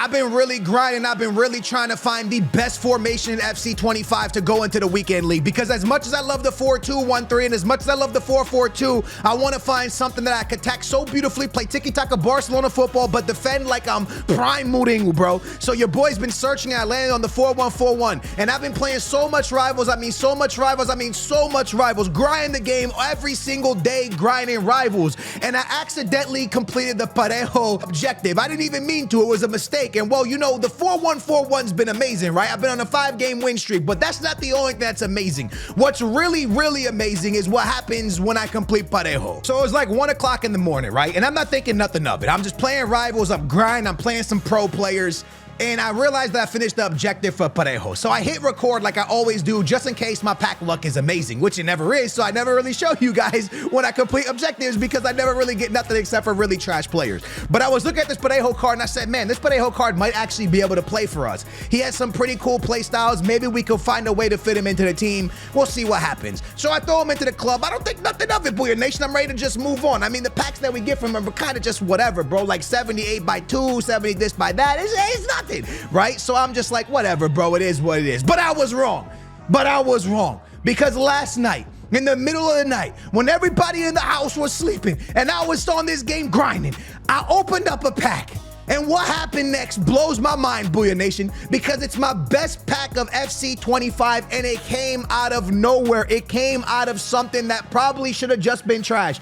I've been really grinding. I've been really trying to find the best formation in FC 25 to go into the weekend league, because as much as I love the 4-2-1-3 and as much as I love the 4-4-2, I want to find something that I could attack so beautifully, play tiki-taka Barcelona football, but defend like I'm prime Mourinho, bro. So your boy's been searching and I landed on the 4-1-4-1, and I've been playing so much rivals. I mean so much rivals, grinding the game every single day, grinding rivals, and I accidentally completed the Parejo objective. I didn't even mean to. It was a mistake. And well, you know, the 4-1-4-1's been amazing, right? I've been on a 5-game win streak, but that's not the only thing that's amazing. What's really, really amazing is what happens when I complete Parejo. So it was like 1 o'clock in the morning, right? And I'm not thinking nothing of it. I'm just playing rivals, I'm grinding, I'm playing some pro players, and I realized that I finished the objective for Parejo. So I hit record like I always do, just in case my pack luck is amazing, which it never is. So I never really show you guys when I complete objectives because I never really get nothing except for really trash players. But I was looking at this Parejo card and I said, man, this Parejo card might actually be able to play for us. He has some pretty cool play styles. Maybe we could find a way to fit him into the team. We'll see what happens. So I throw him into the club. I don't think nothing of it, Booyah Nation. I'm ready to just move on. I mean, the packs that we get from him are kind of just whatever, bro. Like 78 by 2, 70 this by that. It's nothing, right? So I'm just like, whatever, bro, it is what it is. But I was wrong. Because last night, in the middle of the night, when everybody in the house was sleeping and I was on this game grinding, I opened up a pack. And what happened next blows my mind, Booyah Nation, because it's my best pack of FC 25 and it came out of nowhere. It came out of something that probably should have just been trash.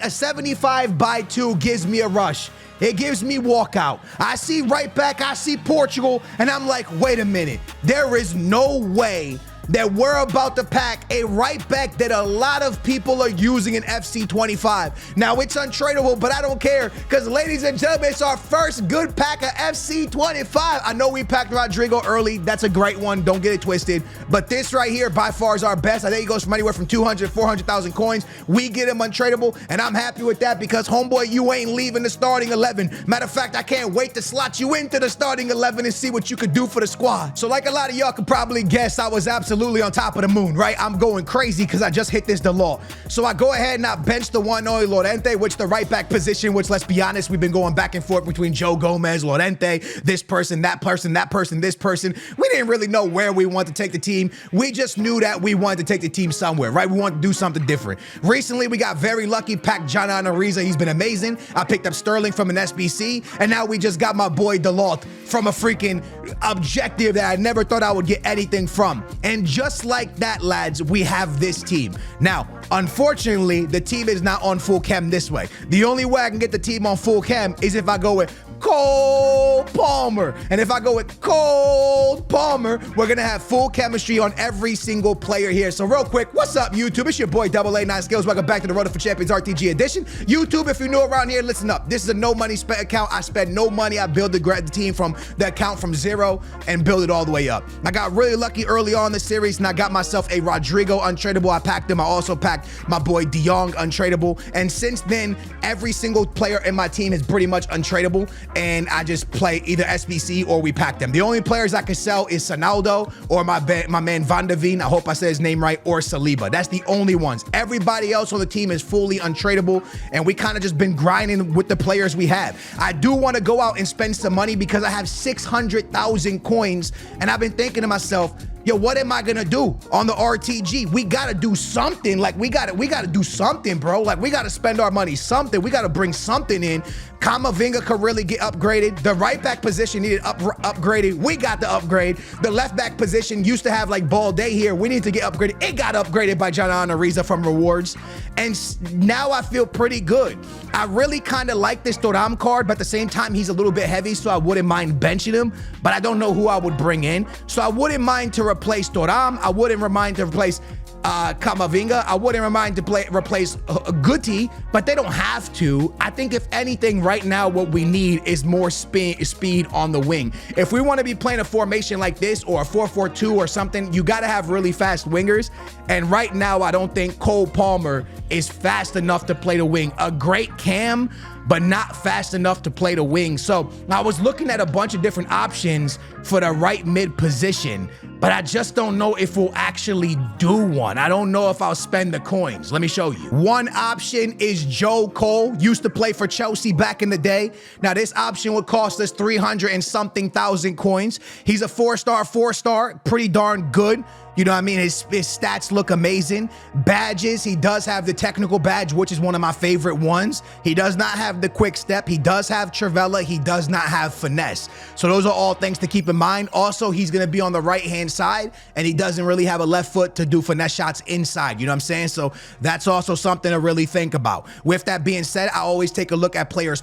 75 by 2 gives me a rush. It gives me walkout. I see right back, I see Portugal, and I'm like, wait a minute. There is no way that we're about to pack a right back that a lot of people are using in FC 25. Now, it's untradeable, but I don't care, because ladies and gentlemen, it's our first good pack of FC 25. I know we packed Rodrigo early. That's a great one. Don't get it twisted. But this right here, by far, is our best. I think it goes from anywhere from 200 to 400,000 coins. We get him untradeable, and I'm happy with that because, homeboy, you ain't leaving the starting 11. Matter of fact, I can't wait to slot you into the starting 11 and see what you could do for the squad. So like a lot of y'all could probably guess, I was absolutely on top of the moon, right? I'm going crazy because I just hit this Dalot. So I go ahead and I bench the one only Llorente, which the right back position, which let's be honest, we've been going back and forth between Joe Gomez, Llorente, this person, that person, this person. We didn't really know where we wanted to take the team. We just knew that we wanted to take the team somewhere, right? We wanted to do something different. Recently, we got very lucky, packed John Ariza. He's been amazing. I picked up Sterling from an SBC, and now we just got my boy Dalot from a freaking objective that I never thought I would get anything from. And just like that, lads, we have this team. Now, unfortunately, the team is not on full chem this way. The only way I can get the team on full chem is if I go with Cole Palmer. And if I go with Cole Palmer, we're gonna have full chemistry on every single player here. So real quick, what's up, YouTube? It's your boy AA9 Skills. Welcome back to the Road for Champions RTG edition. YouTube, if you're new around here, listen up. This is a no money spent account. I spend no money. I build the team from the account from zero and build it all the way up. I got really lucky early on in the series and I got myself a Rodrigo untradeable. I packed him. I also packed my boy De Jong untradeable. And since then, every single player in my team is pretty much untradeable. And I just play either SBC or we pack them. The only players I can sell is Sonaldo or my man Van de Veen. I hope I said his name right, or Saliba. That's the only ones. Everybody else on the team is fully untradeable, and we kind of just been grinding with the players we have. I do want to go out and spend some money because I have 600,000 coins, and I've been thinking to myself, yo, what am I gonna do on the RTG? We gotta do something. Like we gotta do something, bro. Like we gotta spend our money something. We gotta bring something in. Camavinga could really get upgraded. The right back position needed upgraded. We got the upgrade. The left back position used to have like Balde here. We need to get upgraded. It got upgraded by John Ariza from rewards. And now I feel pretty good. I really kind of like this Thuram card, but at the same time, he's a little bit heavy, so I wouldn't mind benching him, but I don't know who I would bring in. So I wouldn't mind to replace Thuram. I wouldn't mind to replace Camavinga. I wouldn't mind to replace Guti, but they don't have to. I think if anything right now, what we need is more speed on the wing. If we want to be playing a formation like this or a 4-4-2 or something, you got to have really fast wingers. And right now, I don't think Cole Palmer is fast enough to play the wing. A great Cam but not fast enough to play the wing. So I was looking at a bunch of different options for the right mid position, but I just don't know if we'll actually do one. I don't know if I'll spend the coins. Let me show you. One option is Joe Cole. Used to play for Chelsea back in the day. Now this option would cost us 300 and something thousand coins. He's a 4-star, pretty darn good. You know what I mean? His stats look amazing. Badges, he does have the technical badge, which is one of my favorite ones. He does not have the quick step. He does have Trivela. He does not have finesse. So those are all things to keep in mind. Also, he's going to be on the right-hand side, and he doesn't really have a left foot to do finesse shots inside. You know what I'm saying? So that's also something to really think about. With that being said, I always take a look at player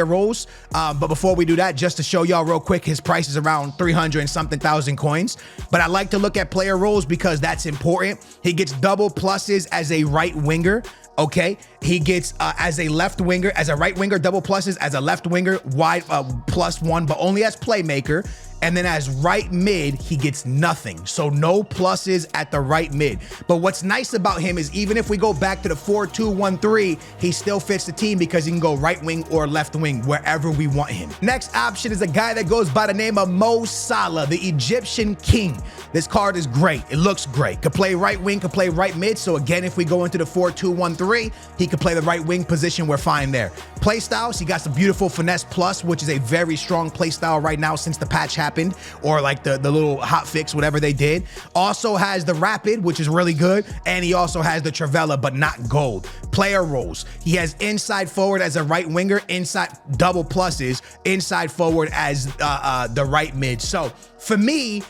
roles. But before we do that, just to show y'all real quick, his price is around 300 and something thousand coins. But I like to look at player roles because that's important. He gets double pluses as a right winger. Okay, he gets as a left winger, as a right winger, double pluses, as a left winger, wide +1, but only as playmaker. And then as right mid, he gets nothing. So no pluses at the right mid. But what's nice about him is even if we go back to the 4-2-1-3, he still fits the team because he can go right wing or left wing, wherever we want him. Next option is a guy that goes by the name of Mo Salah, the Egyptian king. This card is great. It looks great. Could play right wing, could play right mid. So again, if we go into the 4-2-1-3, he could play the right wing position. We're fine there. Play styles, he got some beautiful finesse plus, which is a very strong play style right now since the patch happened, or like the little hot fix, whatever they did. Also has the rapid, which is really good, and he also has the Trivela, but not gold. Player roles, he has inside forward as a right winger, inside double pluses, inside forward as the right mid. So for me,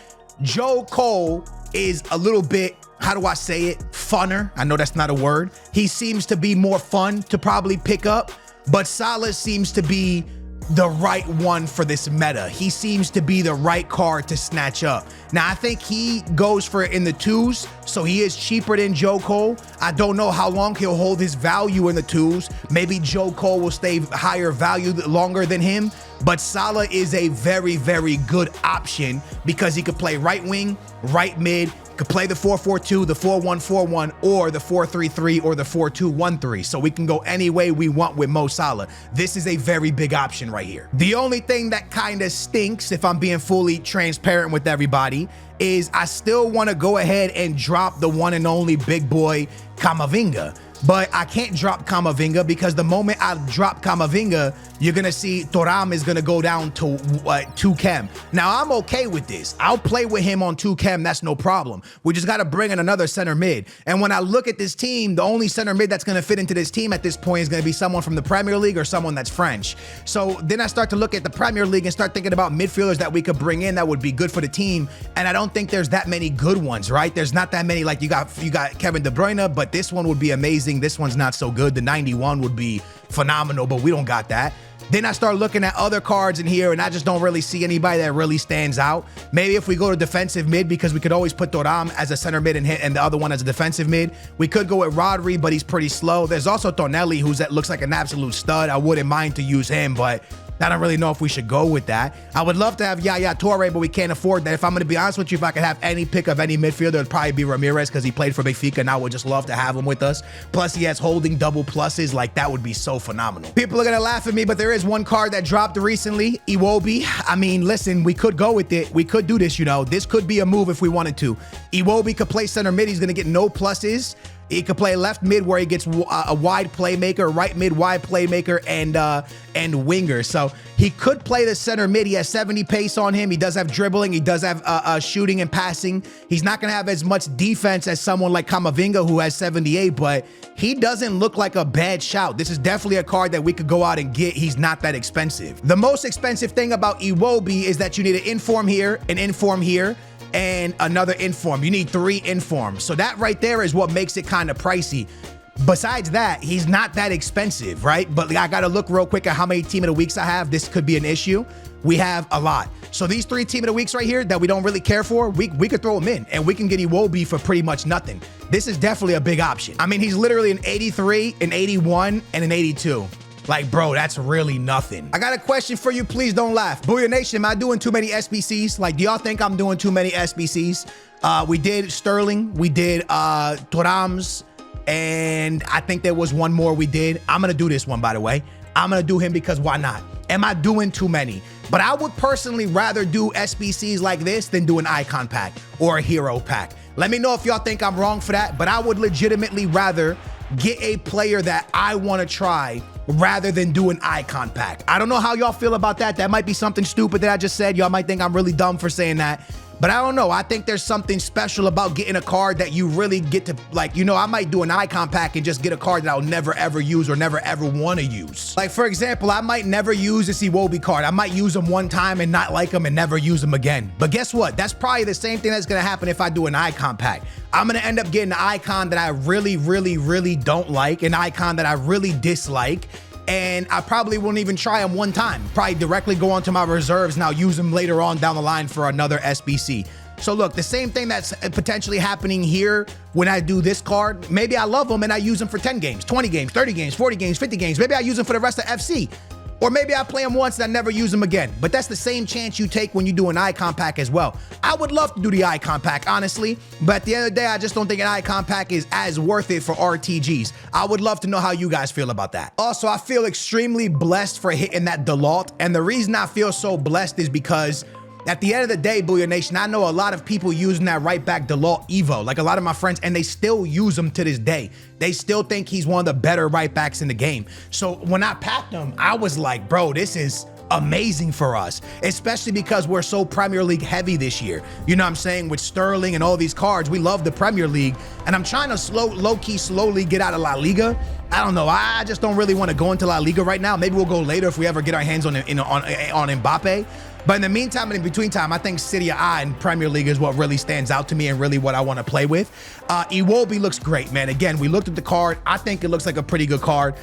Joe Cole is a little bit, how do I say it, funner. I know that's not a word. He seems to be more fun to probably pick up, but Salah seems to be the right one for this meta. He seems to be the right card to snatch up. Now, I think he goes for it in the 2s, so he is cheaper than Joe Cole. I don't know how long he'll hold his value in the 2s. Maybe Joe Cole will stay higher value longer than him, but Salah is a very, very good option because he could play right wing, right mid, could play the 4-4-2, the 4-1-4-1, or the 4-3-3, or the 4-2-1-3. So we can go any way we want with Mo Salah. This is a very big option right here. The only thing that kind of stinks, if I'm being fully transparent with everybody, is I still want to go ahead and drop the one and only big boy Camavinga. But I can't drop Camavinga because the moment I drop Camavinga, you're going to see Thuram is going to go down to 2 chem. Now, I'm okay with this. I'll play with him on 2 chem. That's no problem. We just got to bring in another center mid. And when I look at this team, the only center mid that's going to fit into this team at this point is going to be someone from the Premier League or someone that's French. So then I start to look at the Premier League and start thinking about midfielders that we could bring in that would be good for the team. And I don't think there's that many good ones, right? There's not that many. Like you got Kevin De Bruyne, but this one would be amazing. This one's not so good. The 91 would be phenomenal, but we don't got that. Then I start looking at other cards in here, and I just don't really see anybody that really stands out. Maybe if we go to defensive mid, because we could always put Thuram as a center mid and the other one as a defensive mid. We could go with Rodri, but he's pretty slow. There's also Tonelli, looks like an absolute stud. I wouldn't mind to use him, but I don't really know if we should go with that. I would love to have Yaya Toure, but we can't afford that. If I'm going to be honest with you, if I could have any pick of any midfielder, it'd probably be Ramirez because he played for Benfica, and I would just love to have him with us. Plus, he has holding double pluses. Like, that would be so phenomenal. People are going to laugh at me, but there is one card that dropped recently, Iwobi. I mean, listen, we could go with it. We could do this, you know. This could be a move if we wanted to. Iwobi could play center mid. He's going to get no pluses. He could play left mid where he gets a wide playmaker, right mid wide playmaker, and winger. So he could play the center mid. He has 70 pace on him. He does have dribbling. He does have shooting and passing. He's not going to have as much defense as someone like Camavinga who has 78, but he doesn't look like a bad shout. This is definitely a card that we could go out and get. He's not that expensive. The most expensive thing about Iwobi is that you need an inform here, an inform here, and another inform. You need 3 informs. So that right there is what makes it kind of pricey. Besides that, he's not that expensive, right? But I got to look real quick at how many team of the weeks I have. This could be an issue. We have a lot. So these 3 team of the weeks right here that we don't really care for, we could throw them in and we can get Iwobi for pretty much nothing. This is definitely a big option. I mean, he's literally an 83, an 81, and an 82. Like, bro, that's really nothing. I got a question for you. Please don't laugh. Booyah Nation, am I doing too many SBCs? Like, do y'all think I'm doing too many SBCs? We did Sterling. We did Thuram's. And I think there was one more we did. I'm going to do this one, by the way. I'm gonna do him because why not? Am I doing too many? But I would personally rather do SBCs like this than do an icon pack or a hero pack. Let me know if y'all think I'm wrong for that, but I would legitimately rather get a player that I want to try rather than do an icon pack. I don't know how y'all feel about that. That might be something stupid that I just said. Y'all might think I'm really dumb for saying that. But I don't know. I think there's something special about getting a card that you really get to, like, you know, I might do an icon pack and just get a card that I'll never ever use or never ever want to use. Like, for example, I might never use this Iwobi card. I might use him one time and not like him and never use him again. But guess what? That's probably the same thing that's going to happen if I do an icon pack. I'm going to end up getting an icon that I really, really, really don't like, an icon that I really dislike. And I probably won't even try them one time. Probably directly go onto my reserves and I'll use them later on down the line for another SBC. So look, the same thing that's potentially happening here when I do this card, maybe I love them and I use them for 10 games, 20 games, 30 games, 40 games, 50 games. Maybe I use them for the rest of FC. Or maybe I play them once and I never use them again. But that's the same chance you take when you do an icon pack as well. I would love to do the icon pack, honestly. But at the end of the day, I just don't think an icon pack is as worth it for RTGs. I would love to know how you guys feel about that. Also, I feel extremely blessed for hitting that Delault. And the reason I feel so blessed is because at the end of the day, Booyah Nation, I know a lot of people using that right back Delault Evo, like a lot of my friends, and they still use him to this day. They still think he's one of the better right backs in the game. So when I packed him, I was like, bro, this is amazing for us, especially because we're so Premier League heavy this year. You know what I'm saying? With Sterling and all these cards, we love the Premier League. And I'm trying to low-key slowly get out of La Liga. I don't know. I just don't really want to go into La Liga right now. Maybe we'll go later if we ever get our hands on Mbappe. But in the meantime and in between time, I think Serie A and Premier League is what really stands out to me and really what I want to play with. Iwobi looks great, man. Again, we looked at the card. I think it looks like a pretty good card.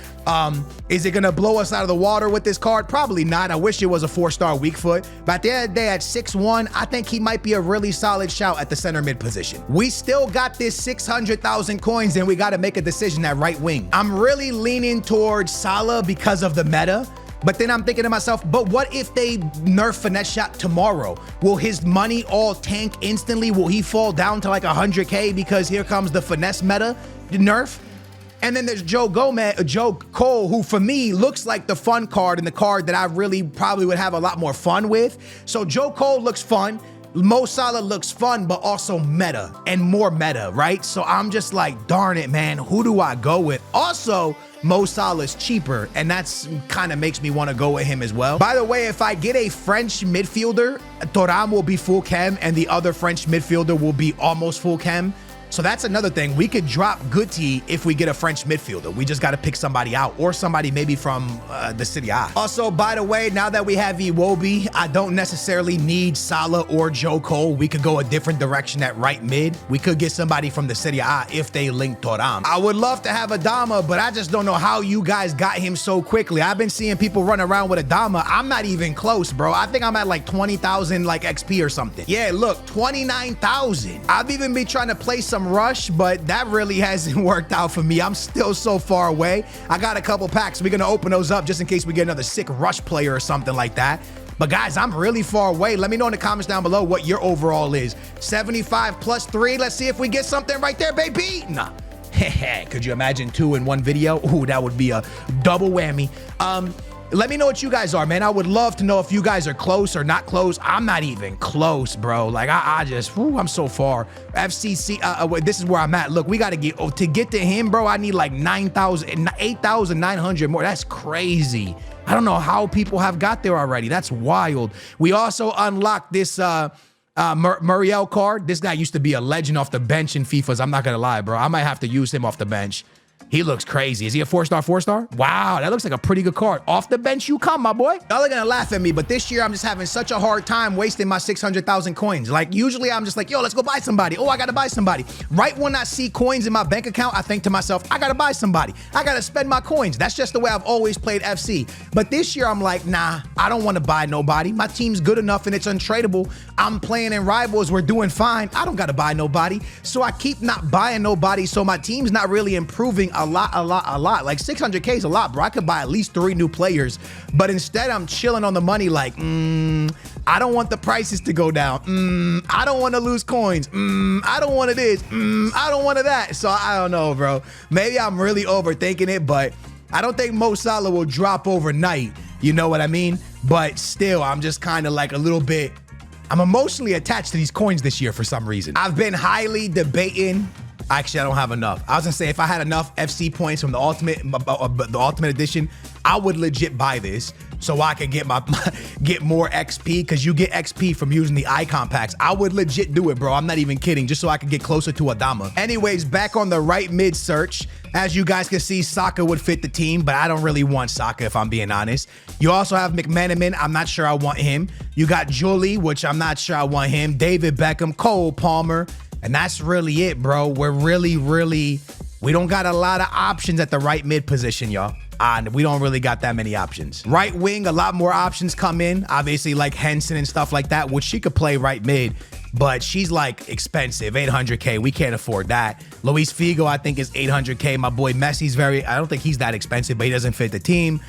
Is it going to blow us out of the water with this card? Probably not. I wish it was a 4-star weak foot. But at the end of the day, at 6'1", I think he might be a really solid shout at the center mid position. We still got this 600,000 coins and we got to make a decision at right wing. I'm really leaning towards Salah because of the meta. But then I'm thinking to myself, but what if they nerf Finesse Shot tomorrow? Will his money all tank instantly? Will he fall down to like 100K because here comes the finesse meta nerf? And then there's Joe Cole, who for me looks like the fun card and the card that I really probably would have a lot more fun with. So Joe Cole looks fun. Mo Salah looks fun, but also meta and more meta, right? So I'm just like, darn it, man, who do I go with? Also, Mo Salah's cheaper, and that's kind of makes me want to go with him as well. By the way, if I get a French midfielder, Thuram will be full chem, and the other French midfielder will be almost full chem. So that's another thing. We could drop Guti if we get a French midfielder. We just got to pick somebody out or somebody maybe from the Serie A. Also, by the way, now that we have Iwobi, I don't necessarily need Salah or Joe Cole. We could go a different direction at right mid. We could get somebody from the Serie A if they link Thuram. I would love to have Adama, but I just don't know how you guys got him so quickly. I've been seeing people run around with Adama. I'm not even close, bro. I think I'm at like 20,000 like XP or something. Yeah, look, 29,000. I've even been trying to play some Rush, but that really hasn't worked out for me. I'm still so far away. I got a couple packs. We're gonna open those up just in case we get another sick Rush player or something like that. But guys, I'm really far away. Let me know in the comments down below what your overall is. 75 plus 3. Let's see if we get something right there, baby. Nah. Could you imagine 2 in 1 video? Ooh, that would be a double whammy. Let me know what you guys are, man. I would love to know if you guys are close or not close. I'm not even close, bro. Like, I just, whoo, I'm so far. FCC, this is where I'm at. Look, we got to get to him, bro. I need like 8,900 more. That's crazy. I don't know how people have got there already. That's wild. We also unlocked this Muriel card. This guy used to be a legend off the bench in FIFA's. I'm not going to lie, bro. I might have to use him off the bench. He looks crazy. Is he a 4-star, 4-star? Wow, that looks like a pretty good card. Off the bench you come, my boy. Y'all are gonna laugh at me, but this year I'm just having such a hard time wasting my 600,000 coins. Like, usually I'm just like, yo, let's go buy somebody. Oh, I gotta buy somebody. Right when I see coins in my bank account, I think to myself, I gotta buy somebody. I gotta spend my coins. That's just the way I've always played FC. But this year I'm like, nah, I don't wanna buy nobody. My team's good enough and it's untradeable. I'm playing in rivals. We're doing fine. I don't gotta buy nobody. So I keep not buying nobody. So my team's not really improving a lot. Like 600K is a lot, bro. I could buy at least 3 new players, but instead I'm chilling on the money like, I don't want the prices to go down. I don't want to lose coins. I don't want this. I don't want that. So I don't know, bro. Maybe I'm really overthinking it, but I don't think Mo Salah will drop overnight. You know what I mean? But still, I'm just kind of like a little bit, I'm emotionally attached to these coins this year for some reason. I've been highly debating. Actually, I don't have enough. I was gonna say if I had enough FC points from the Ultimate Edition, I would legit buy this so I could get get more XP, because you get XP from using the icon packs. I would legit do it, bro. I'm not even kidding, just so I could get closer to Adama. Anyways, back on the right mid search. As you guys can see, Saka would fit the team, but I don't really want Saka if I'm being honest. You also have McManaman. I'm not sure I want him. You got Julie, which I'm not sure I want him. David Beckham, Cole Palmer. And that's really it, bro. We're really, we don't got a lot of options at the right mid position, y'all. And we don't really got that many options. Right wing, a lot more options come in. Obviously, like Henson and stuff like that, which she could play right mid. But she's like expensive, 800K. We can't afford that. Luis Figo, I think, is 800K. My boy Messi's I don't think he's that expensive, but he doesn't fit the team.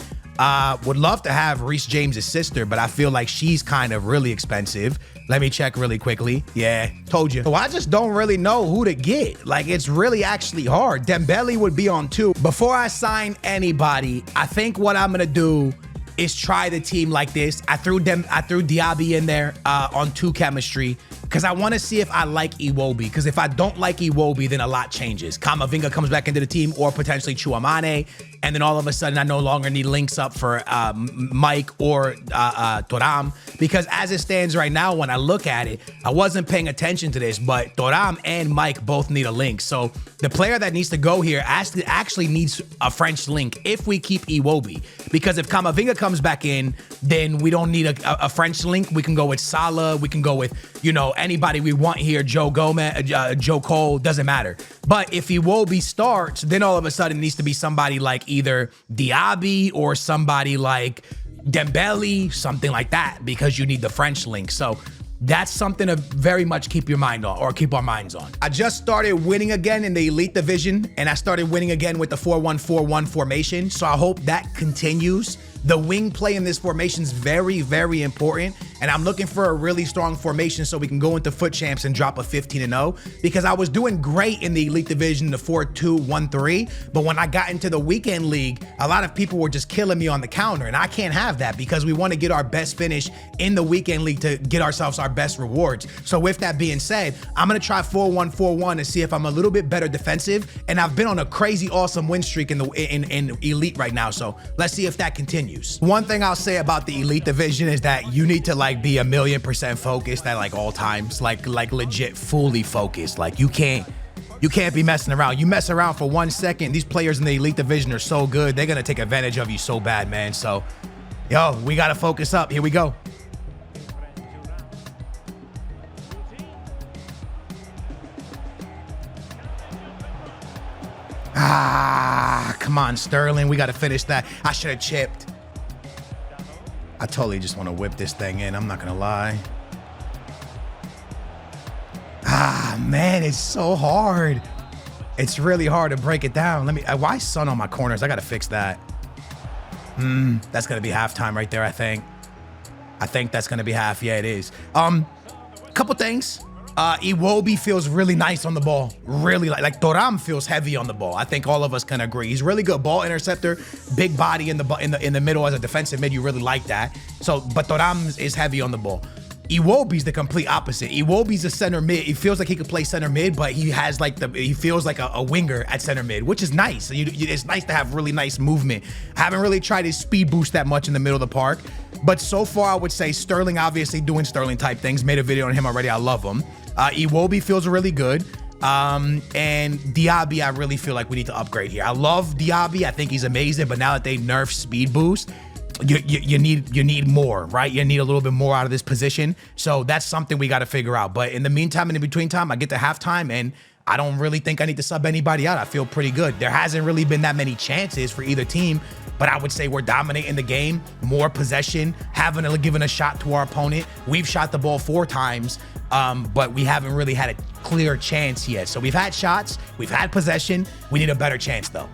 Would love to have Reece James' sister, but I feel like she's kind of really expensive. Let me check really quickly. Yeah, told you. So I just don't really know who to get. Like, it's really actually hard. Dembele would be on 2. Before I sign anybody, I think what I'm gonna do is try the team like this. I threw Diaby in there on 2 chemistry because I want to see if I like Iwobi. Because if I don't like Iwobi, then a lot changes. Kamavinga comes back into the team, or potentially Chouamane, and then all of a sudden I no longer need links up for Mike or Thuram. Because as it stands right now, when I look at it, I wasn't paying attention to this, but Thuram and Mike both need a link. So the player that needs to go here actually needs a French link if we keep Iwobi. Because if Kamavinga comes back in, then we don't need a French link. We can go with Salah. We can go with, you know, anybody we want here. Joe Gomez, Joe Cole, doesn't matter. But if Iwobi starts, then all of a sudden it needs to be somebody like either Diaby or somebody like Dembele, something like that, because you need the French link. So that's something to very much keep your mind on, or keep our minds on. I just started winning again in the Elite Division, and I started winning again with the 4-1-4-1 formation. So I hope that continues. The wing play in this formation is very, very important. And I'm looking for a really strong formation so we can go into Foot Champs and drop a 15-0, because I was doing great in the Elite Division, the 4-2-1-3. But when I got into the Weekend League, a lot of people were just killing me on the counter. And I can't have that, because we want to get our best finish in the Weekend League to get ourselves our best rewards. So with that being said, I'm going to try 4-1-4-1 to see if I'm a little bit better defensive. And I've been on a crazy awesome win streak in Elite right now. So let's see if that continues. One thing I'll say about the Elite Division is that you need to like be 1,000,000% focused at like all times, like legit fully focused. Like you can't be messing around. You mess around for 1 second, these players in the Elite Division are so good, they're gonna take advantage of you so bad, man. So yo, we gotta focus up. Here we go. Come on, Sterling, we gotta finish that. I should have chipped. I totally just want to whip this thing in, I'm not gonna lie. Man, it's so hard. It's really hard to break it down. Why Son on my corners? I gotta fix that. That's gonna be halftime right there, I think. I think that's gonna be half. Yeah, it is. Couple things. Iwobi feels really nice on the ball. Really like Thuram feels heavy on the ball. I think all of us can agree. He's really good ball interceptor, big body in the middle as a defensive mid. You really like that. So, but Thuram is heavy on the ball. Iwobi's the complete opposite. Iwobi's a center mid. He feels like he could play center mid, but he has like he feels like a winger at center mid, which is nice. It's nice to have really nice movement. I haven't really tried his speed boost that much in the middle of the park, but so far I would say Sterling, obviously doing Sterling type things. Made a video on him already. I love him. Iwobi feels really good. And Diaby, I really feel like we need to upgrade here. I love Diaby. I think he's amazing, but now that they nerfed speed boost, you need more, right? You need a little bit more out of this position. So that's something we got to figure out. But in the meantime, in the between time, I get to halftime and I don't really think I need to sub anybody out. I feel pretty good. There hasn't really been that many chances for either team, but I would say we're dominating the game, more possession, giving a shot to our opponent. We've shot the ball 4 times, but we haven't really had a clear chance yet. So we've had shots, we've had possession. We need a better chance though.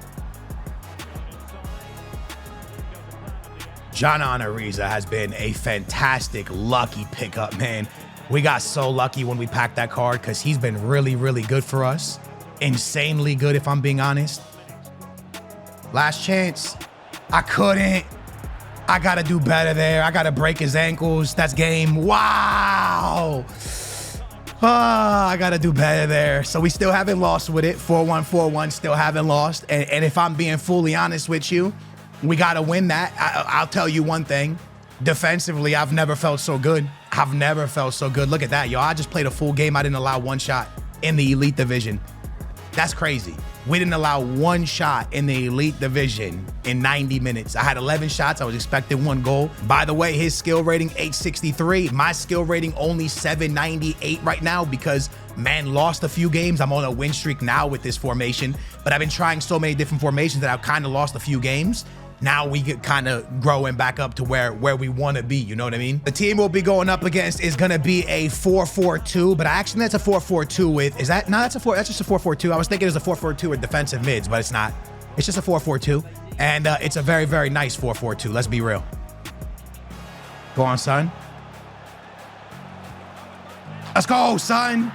Jana Ariza has been a fantastic, lucky pickup, man. We got so lucky when we packed that card because he's been really, really good for us. Insanely good, if I'm being honest. Last chance. I couldn't. I gotta do better there. I gotta break his ankles. That's game. Wow. I gotta do better there. So we still haven't lost with it. 4-1, 4-1, still haven't lost. And if I'm being fully honest with you, we gotta win that. I'll tell you one thing. Defensively, I've never felt so good. I've never felt so good. Look at that, yo. I just played a full game. I didn't allow one shot in the Elite Division. That's crazy. We didn't allow one shot in the Elite Division in 90 minutes. I had 11 shots. I was expecting 1 goal. By the way, his skill rating, 863. My skill rating, only 798 right now because man lost a few games. I'm on a win streak now with this formation, but I've been trying so many different formations that I've kind of lost a few games. Now we get kind of growing back up to where we want to be. You know what I mean? The team we'll be going up against is going to be a 4-4-2, but actually that's a 4-4-2 with, is that? No, that's just a 4-4-2. I was thinking it was a 4-4-2 with defensive mids, but it's not. It's just a 4-4-2. And it's a very, very nice 4-4-2. Let's be real. Go on, son. Let's go, son.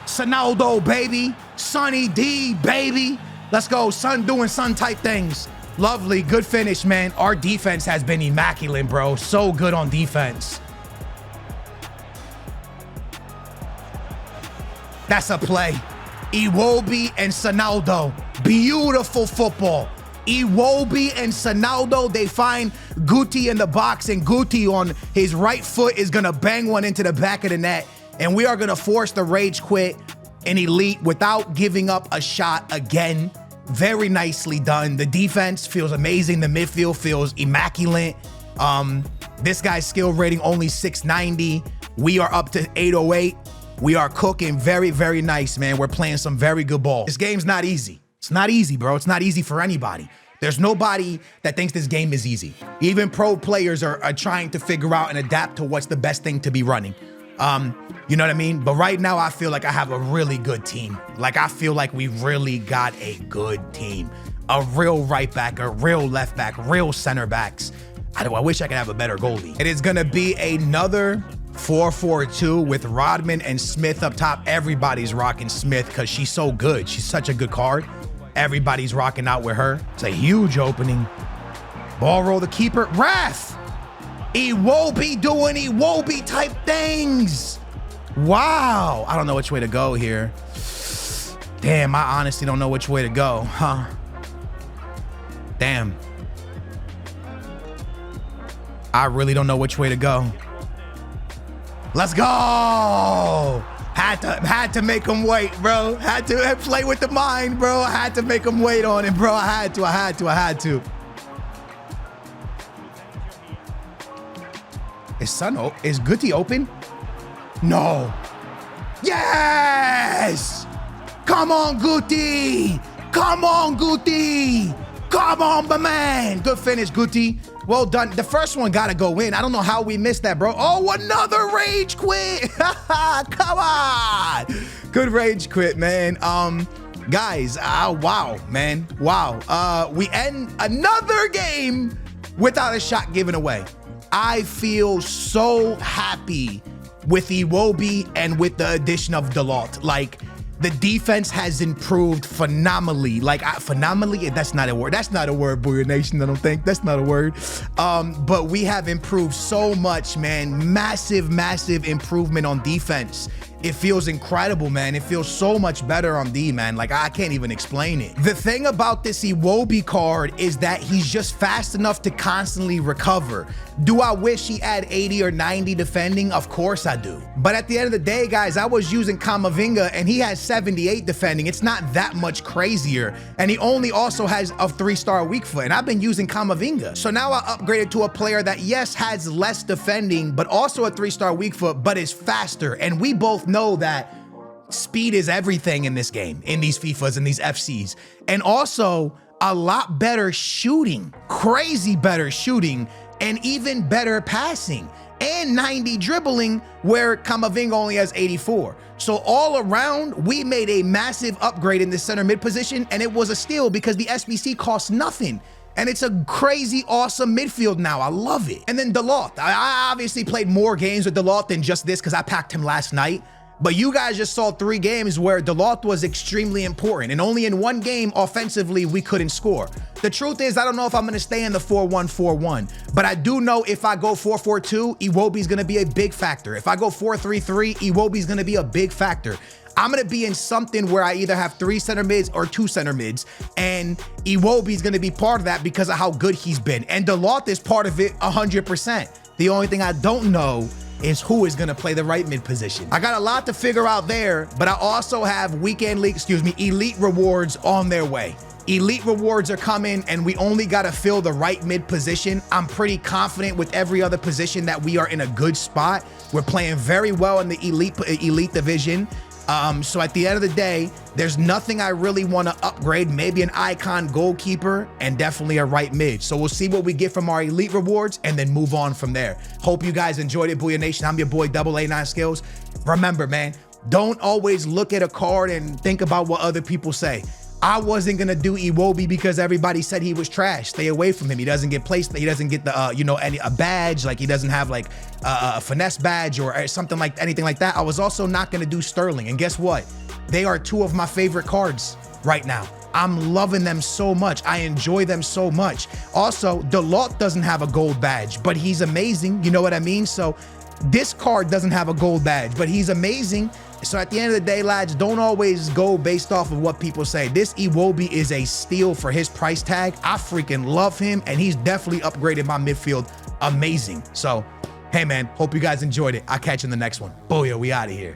Sonaldo, baby. Sonny D, baby. Let's go, son doing son type things. Lovely, good finish, man. Our defense has been immaculate, bro. So good on defense. That's a play. Iwobi and Sonaldo. Beautiful football. Iwobi and Sonaldo, they find Guti in the box, and Guti on his right foot is going to bang one into the back of the net, and we are going to force the rage quit in Elite without giving up a shot again. Very nicely done. The defense feels amazing. The midfield feels immaculate. This guy's skill rating only 690. We are up to 808. We are cooking very, very nice, man. We're playing some very good ball. This game's not easy. It's not easy, bro. It's not easy for anybody. There's nobody that thinks this game is easy. Even pro players are trying to figure out and adapt to what's the best thing to be running. You know what I mean? But right now, I feel like I have a really good team. Like, I feel like we really got a good team. A real right back, a real left back, real center backs. I wish I could have a better goalie. It is going to be another 4-4-2 with Rodman and Smith up top. Everybody's rocking Smith because she's so good. She's such a good card. Everybody's rocking out with her. It's a huge opening. Ball roll the keeper. Wrath! Iwobi doing Iwobi type things. Wow. I don't know which way to go here. Damn, I honestly don't know which way to go, huh? Damn. I really don't know which way to go. Let's go. Had to make him wait, bro. Had to play with the mind, bro. I had to make him wait on it, bro. I had to. Is Guti open? No. Yes! Come on, Guti! Come on, Guti! Come on, my man! Good finish, Guti. Well done. The first one gotta go in. I don't know how we missed that, bro. Oh, another rage quit! Come on! Good rage quit, man. Guys, wow, man. Wow. We end another game without a shot given away. I feel so happy with Iwobi and with the addition of Dalot. Like, the defense has improved phenomenally. Like, phenomenally, that's not a word. That's not a word, Booyah Nation, I don't think. That's not a word. But we have improved so much, man. Massive, massive improvement on defense. It feels incredible, man. It feels so much better on D, man. Like, I can't even explain it. The thing about this Iwobi card is that he's just fast enough to constantly recover. Do I wish he had 80 or 90 defending? Of course I do. But at the end of the day, guys, I was using Kamavinga and he has 78 defending. It's not that much crazier. And he only also has a 3-star weak foot. And I've been using Kamavinga. So now I upgraded to a player that, yes, has less defending, but also a 3-star weak foot, but is faster. And we both know that speed is everything in this game, in these FIFAs and these FCs. And also a lot better shooting, crazy better shooting, and even better passing, and 90 dribbling, where Kamavinga only has 84. So all around, we made a massive upgrade in the center mid position, and it was a steal because the SBC costs nothing. And it's a crazy, awesome midfield now. I love it. And then Dalot. I obviously played more games with Dalot than just this because I packed him last night. But you guys just saw 3 games where DeLoth was extremely important, and only in 1 game offensively we couldn't score. The truth is, I don't know if I'm going to stay in the 4-1-4-1, but I do know if I go 4-4-2, Iwobi's going to be a big factor. If I go 4-3-3, Iwobi's going to be a big factor. I'm going to be in something where I either have 3 center mids or 2 center mids, and Iwobi's going to be part of that because of how good he's been. And DeLoth is part of it 100%. The only thing I don't know is who is going to play the right mid position. I got a lot to figure out there, but I also have elite rewards on their way. Elite rewards are coming, and we only got to fill the right mid position. I'm pretty confident with every other position that we are in a good spot. We're playing very well in the elite division. So at the end of the day, there's nothing I really want to upgrade. Maybe an icon goalkeeper and definitely a right mid. So we'll see what we get from our elite rewards and then move on from there. Hope you guys enjoyed it, Booyah Nation. I'm your boy, AA9 Skills. Remember, man, don't always look at a card and think about what other people say. I wasn't going to do Iwobi because everybody said he was trash. Stay away from him. He doesn't get placed. He doesn't get the, a badge. Like, he doesn't have like a finesse badge or something like anything like that. I was also not going to do Sterling. And guess what? They are 2 of my favorite cards right now. I'm loving them so much. I enjoy them so much. Also, DeLoth doesn't have a gold badge, but he's amazing. You know what I mean? So this card doesn't have a gold badge, but he's amazing. So at the end of the day, lads, don't always go based off of what people say. This Iwobi is a steal for his price tag. I freaking love him, and he's definitely upgraded my midfield amazing. So, hey, man, hope you guys enjoyed it. I'll catch you in the next one. Booyah, we out of here.